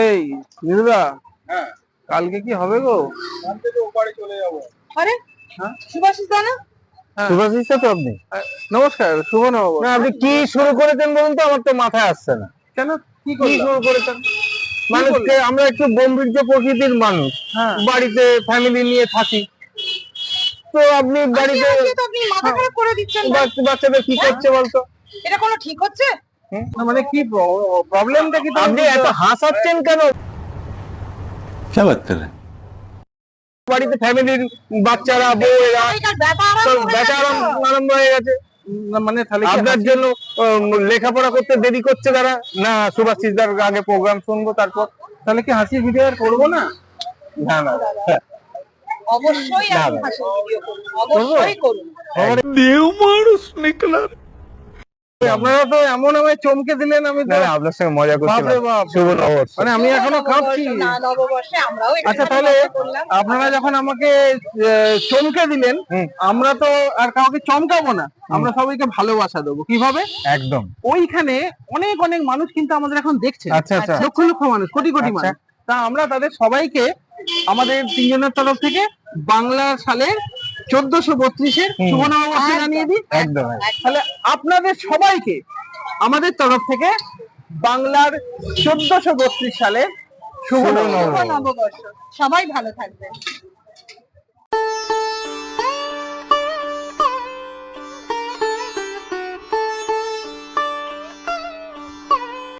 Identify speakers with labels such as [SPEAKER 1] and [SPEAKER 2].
[SPEAKER 1] এই নিরুদা, হ্যাঁ কালকে কি হবে গো? কালকে তো ওপারে চলে যাবো।
[SPEAKER 2] আরে
[SPEAKER 1] হ্যাঁ
[SPEAKER 2] সুভাষিস দা না?
[SPEAKER 1] সুভাষিস তো আপনি? নমস্কার, শুভ নববর্ষ।
[SPEAKER 3] না, আপনি কি শুরু করেছেন বলুন তো, আমার তো মাথায় আসছে না।
[SPEAKER 1] কেন, কি
[SPEAKER 3] কি শুরু করেছেন? মানুষকে, আমরা একটু গম্ভীর্য প্রকৃতির মানুষ,
[SPEAKER 1] হ্যাঁ
[SPEAKER 3] বাড়িতে ফ্যামিলি নিয়ে থাকি, তো আপনি বাড়িতে
[SPEAKER 2] তো আপনি মাথা খারাপ করে দিচ্ছেন না?
[SPEAKER 3] বাচ্চাদের কি করছে বলতো?
[SPEAKER 2] এটা কোনো ঠিক হচ্ছে?
[SPEAKER 1] না, মানে কি প্রবলেমটা কি?
[SPEAKER 3] আপনি এত হাসাচ্ছেন কেন?
[SPEAKER 4] क्या बात कर रहे हैं?
[SPEAKER 3] বাড়িতে ফ্যামিলির বাচ্চারা, বউয়েরা,
[SPEAKER 2] এটার ব্যাপার
[SPEAKER 3] ব্যথা আরম্ভ হয়ে গেছে।
[SPEAKER 1] মানে তাহলে কি
[SPEAKER 3] আপনার জন্য লেখাপড়া করতে দেরি করছে তারা। না, সুভাষিসদার আগে প্রোগ্রাম শুনবো, তারপর।
[SPEAKER 1] তাহলে কি হাসি ভিডিও আর করবো না?
[SPEAKER 3] না না,
[SPEAKER 2] অবশ্যই আমি হাসির ভিডিও করব, অবশ্যই করব।
[SPEAKER 4] देव मानुष निकला।
[SPEAKER 1] আপনারা তো এমন আমায় চমকে দিলেন, আমি তো
[SPEAKER 3] না, আপনার সঙ্গে মজা করছিলাম।
[SPEAKER 1] বাপরে বাপ।
[SPEAKER 3] শুভ নববর্ষ।
[SPEAKER 1] মানে আমি এখনো কাঁপছি।
[SPEAKER 2] না, নববর্ষে আমরাও একটু
[SPEAKER 1] আচ্ছা, তাহলে আপনারা যখন আমাকে চমকে দিলেন, আমরা তো আর কাউকে চমকাবো না, আমরা সবাইকে ভালোবাসা দেবো। কিভাবে?
[SPEAKER 3] একদম।
[SPEAKER 1] ওইখানে অনেক অনেক মানুষ কিন্তু আমাদের এখন দেখছে।
[SPEAKER 3] আচ্ছা, আচ্ছা।
[SPEAKER 1] লক্ষ লক্ষ মানুষ, কোটি কোটি
[SPEAKER 3] আচ্ছা।
[SPEAKER 1] মানুষ। তা আমরা তাদের সবাইকে আমাদের তিনজনের তরফ থেকে বাংলা সালের 1432-এর শুভ নববর্ষ জানিয়ে দিই।
[SPEAKER 3] একদম।
[SPEAKER 1] তাহলে আপনাদের সবাইকে আমাদের তরফ থেকে বাংলার 1432 সালের শুভ নববর্ষ।
[SPEAKER 2] নববর্ষ। সবাই ভালো থাকবেন।